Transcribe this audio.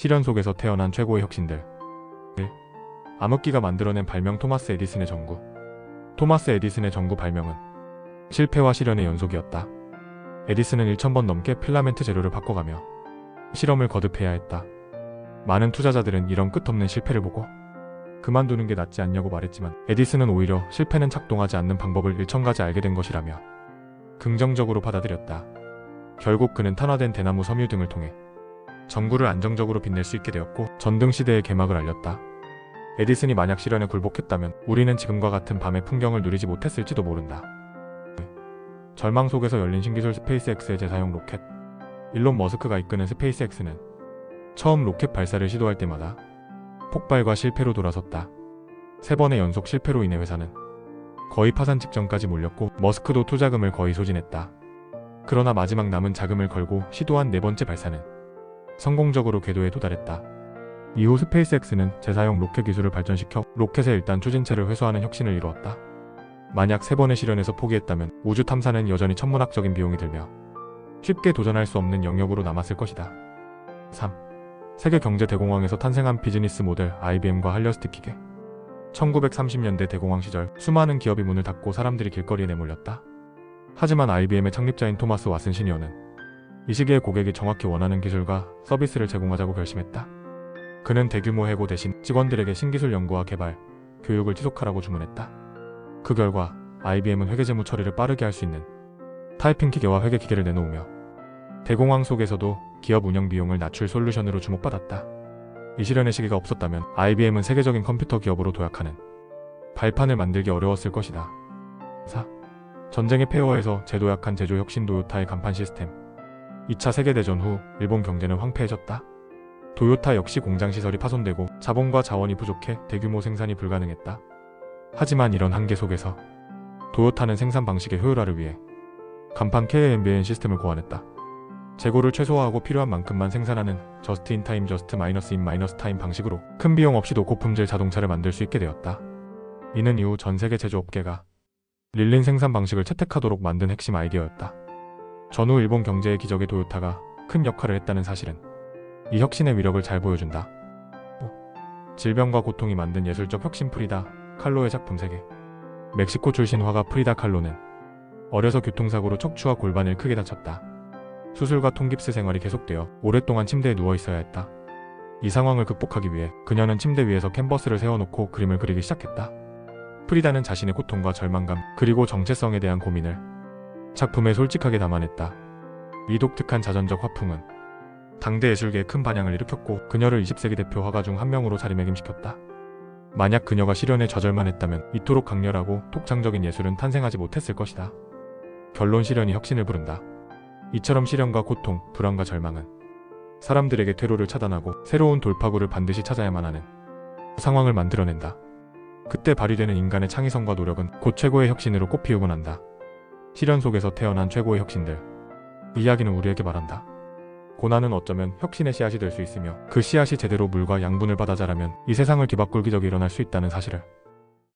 시련 속에서 태어난 최고의 혁신들. 1. 암흑기가 만들어낸 발명. 토마스 에디슨의 전구. 토마스 에디슨의 전구 발명은 실패와 시련의 연속이었다. 에디슨은 1000번 넘게 필라멘트 재료를 바꿔가며 실험을 거듭해야 했다. 많은 투자자들은 이런 끝없는 실패를 보고 그만두는 게 낫지 않냐고 말했지만, 에디슨은 오히려 실패는 작동하지 않는 방법을 1000가지 알게 된 것이라며 긍정적으로 받아들였다. 결국 그는 탄화된 대나무 섬유 등을 통해 전구를 안정적으로 빛낼 수 있게 되었고, 전등 시대의 개막을 알렸다. 에디슨이 만약 시련에 굴복했다면 우리는 지금과 같은 밤의 풍경을 누리지 못했을지도 모른다. 절망 속에서 열린 신기술. 스페이스X의 재사용 로켓. 일론 머스크가 이끄는 스페이스X는 처음 로켓 발사를 시도할 때마다 폭발과 실패로 돌아섰다. 3번의 연속 실패로 인해 회사는 거의 파산 직전까지 몰렸고, 머스크도 투자금을 거의 소진했다. 그러나 마지막 남은 자금을 걸고 시도한 4번째 발사는 성공적으로 궤도에 도달했다. 이후 스페이스X는 재사용 로켓 기술을 발전시켜 로켓의 일단 추진체를 회수하는 혁신을 이루었다. 만약 3번의 시련에서 포기했다면 우주 탐사는 여전히 천문학적인 비용이 들며 쉽게 도전할 수 없는 영역으로 남았을 것이다. 3. 세계 경제 대공황에서 탄생한 비즈니스 모델. IBM과 할리어스트 기계. 1930년대 대공황 시절 수많은 기업이 문을 닫고 사람들이 길거리에 내몰렸다. 하지만 IBM의 창립자인 토마스 왓슨 시니어는 이 시기에 고객이 정확히 원하는 기술과 서비스를 제공하자고 결심했다. 그는 대규모 해고 대신 직원들에게 신기술 연구와 개발, 교육을 지속하라고 주문했다. 그 결과 IBM은 회계재무 처리를 빠르게 할 수 있는 타이핑 기계와 회계 기계를 내놓으며 대공황 속에서도 기업 운영 비용을 낮출 솔루션으로 주목받았다. 이 시련의 시기가 없었다면 IBM은 세계적인 컴퓨터 기업으로 도약하는 발판을 만들기 어려웠을 것이다. 4. 전쟁의 폐허에서 재도약한 제조 혁신. 도요타의 간판 시스템. 2차 세계대전 후 일본 경제는 황폐해졌다. 도요타 역시 공장 시설이 파손되고 자본과 자원이 부족해 대규모 생산이 불가능했다. 하지만 이런 한계 속에서 도요타는 생산 방식의 효율화를 위해 간판 KMBN 시스템을 고안했다. 재고를 최소화하고 필요한 만큼만 생산하는 저스트 인 타임, 저스트 마이너스 인 마이너스 타임 방식으로 큰 비용 없이도 고품질 자동차를 만들 수 있게 되었다. 이는 이후 전 세계 제조업계가 릴린 생산 방식을 채택하도록 만든 핵심 아이디어였다. 전후 일본 경제의 기적에 도요타가 큰 역할을 했다는 사실은 이 혁신의 위력을 잘 보여준다. 5. 질병과 고통이 만든 예술적 혁신. 프리다 칼로의 작품 세계. 멕시코 출신 화가 프리다 칼로는 어려서 교통사고로 척추와 골반을 크게 다쳤다. 수술과 통깁스 생활이 계속되어 오랫동안 침대에 누워 있어야 했다. 이 상황을 극복하기 위해 그녀는 침대 위에서 캔버스를 세워놓고 그림을 그리기 시작했다. 프리다는 자신의 고통과 절망감, 그리고 정체성에 대한 고민을 작품에 솔직하게 담아냈다. 이 독특한 자전적 화풍은 당대 예술계에 큰 반향을 일으켰고, 그녀를 20세기 대표 화가 중 한 명으로 자리매김시켰다. 만약 그녀가 시련에 좌절만 했다면 이토록 강렬하고 독창적인 예술은 탄생하지 못했을 것이다. 결론. 시련이 혁신을 부른다. 이처럼 시련과 고통, 불안과 절망은 사람들에게 퇴로를 차단하고 새로운 돌파구를 반드시 찾아야만 하는 상황을 만들어낸다. 그때 발휘되는 인간의 창의성과 노력은 곧 최고의 혁신으로 꽃피우곤 한다. 시련 속에서 태어난 최고의 혁신들. 이 이야기는 우리에게 말한다. 고난은 어쩌면 혁신의 씨앗이 될 수 있으며, 그 씨앗이 제대로 물과 양분을 받아 자라면 이 세상을 뒤바꿀 기적이 일어날 수 있다는 사실을.